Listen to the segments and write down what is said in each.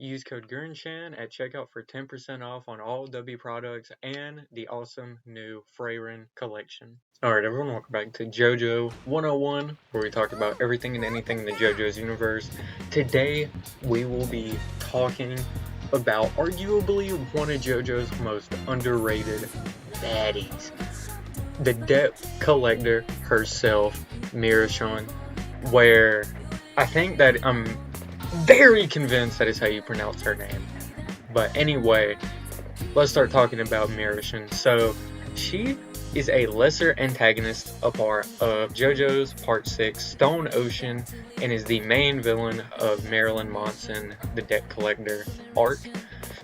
Use code GURNSHAN at checkout for 10% off on all W products and the awesome new Freyren collection. Alright everyone, welcome back to Jojo 101, where we talk about everything and anything in the JoJo's universe. Today, we will be talking about arguably one of JoJo's most underrated baddies. The debt collector herself, Miraschon, where I think that I'm very convinced that is how you pronounce her name. But anyway, let's start talking about Miraschon. So, she is a lesser antagonist a part of JoJo's Part 6 Stone Ocean and is the main villain of Marilyn Manson, the Debt Collector arc.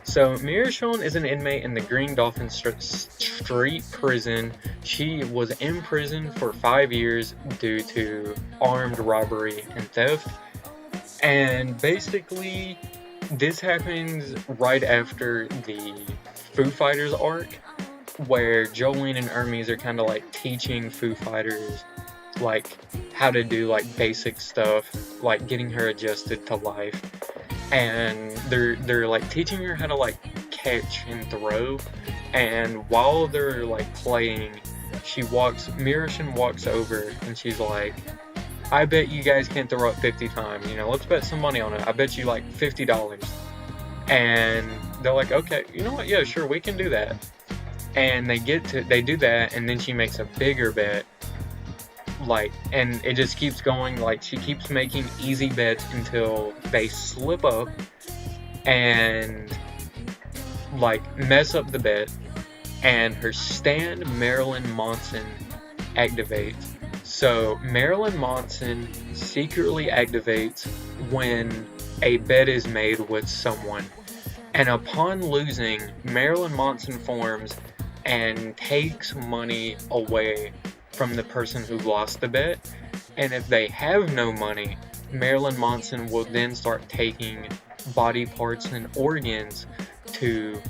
So, Miraschon is an inmate in the Green Dolphin Street prison. She was in prison for 5 years due to armed robbery and theft. And basically, this happens right after the Foo Fighters arc, where Jolene and Hermes are kind of like teaching Foo Fighters like how to do like basic stuff, like getting her adjusted to life. And they're like teaching her how to like catch and throw, and while they're like playing, Miraschon walks over and she's like, I bet you guys can throw up 50 times, let's bet some money on it. I bet you like $50. And they're like, okay, you know what, yeah, sure, we can do that. And they do that, and then she makes a bigger bet, and it just keeps going, she keeps making easy bets until they slip up and mess up the bet, and her stand Marilyn Manson activates. So Marilyn Manson secretly activates when a bet is made with someone, and upon losing, Marilyn Manson forms and takes money away from the person who lost the bet. And if they have no money, Marilyn Manson will then start taking body parts and organs to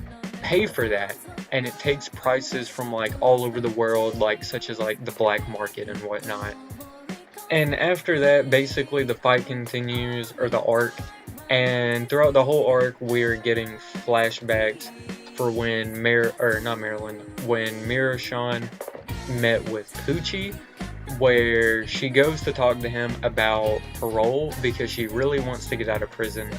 pay for that. And it takes prices from all over the world, such as the black market and whatnot. And after that, basically the fight continues, or the arc, and throughout the whole arc we're getting flashbacks for when when Miraschon met with Poochie, where she goes to talk to him about parole because she really wants to get out of prison.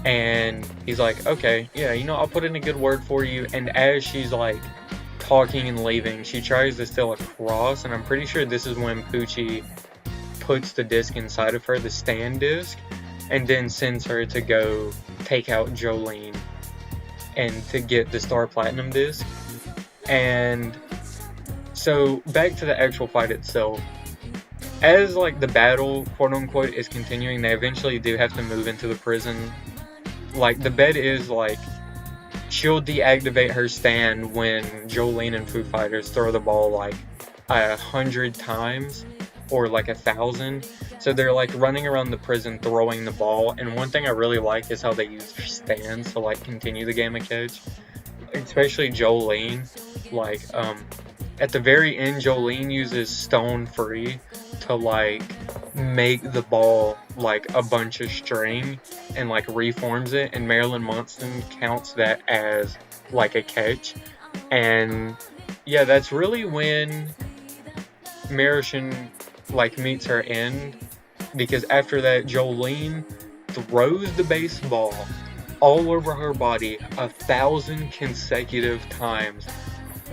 And he's like, okay, yeah, I'll put in a good word for you. And as she's talking and leaving, she tries to steal a cross, and I'm pretty sure this is when Poochie puts the disc inside of her, the stand disc, and then sends her to go take out Jolene and to get the Star Platinum disc. And so back to the actual fight itself. As the battle, quote unquote, is continuing, they eventually do have to move into the prison. The bet is she'll deactivate her stand when Jolene and Foo Fighters throw the ball 100 times or 1,000. So they're running around the prison throwing the ball. And one thing I really like is how they use their stands to continue the game of catch. Especially Jolene. At the very end, Jolene uses Stone Free to make the ball a bunch of string and reforms it, and Marilyn Manson counts that as a catch. And yeah, that's really when Miraschon meets her end, because after that Jolene throws the baseball all over her body 1,000 consecutive times,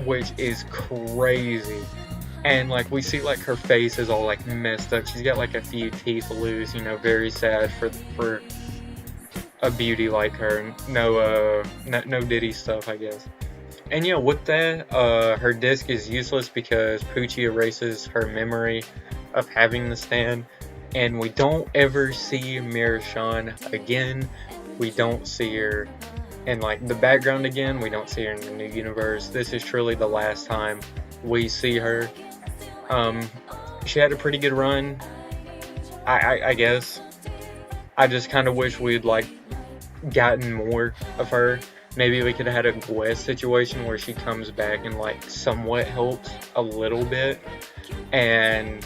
which is crazy. And we see her face is all messed up. She's got a few teeth loose, very sad for a beauty like her. No Diddy stuff, I guess. And yeah, with that, her disc is useless because Poochie erases her memory of having the stand, and we don't ever see Miraschon again. We don't see her in the background again. We don't see her in the new universe. This is truly the last time we see her. She had a pretty good run, I guess. I just kind of wish we'd gotten more of her. Maybe we could have had a Gwen situation where she comes back and somewhat helps a little bit. And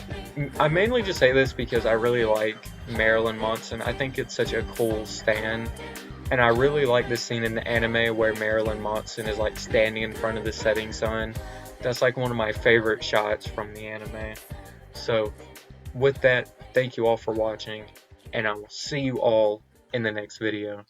I mainly just say this because I really like Marilyn Manson. I think it's such a cool stand. And I really like this scene in the anime where Marilyn Manson is like standing in front of the setting sun. That's like one of my favorite shots from the anime. So with that, thank you all for watching, and I will see you all in the next video.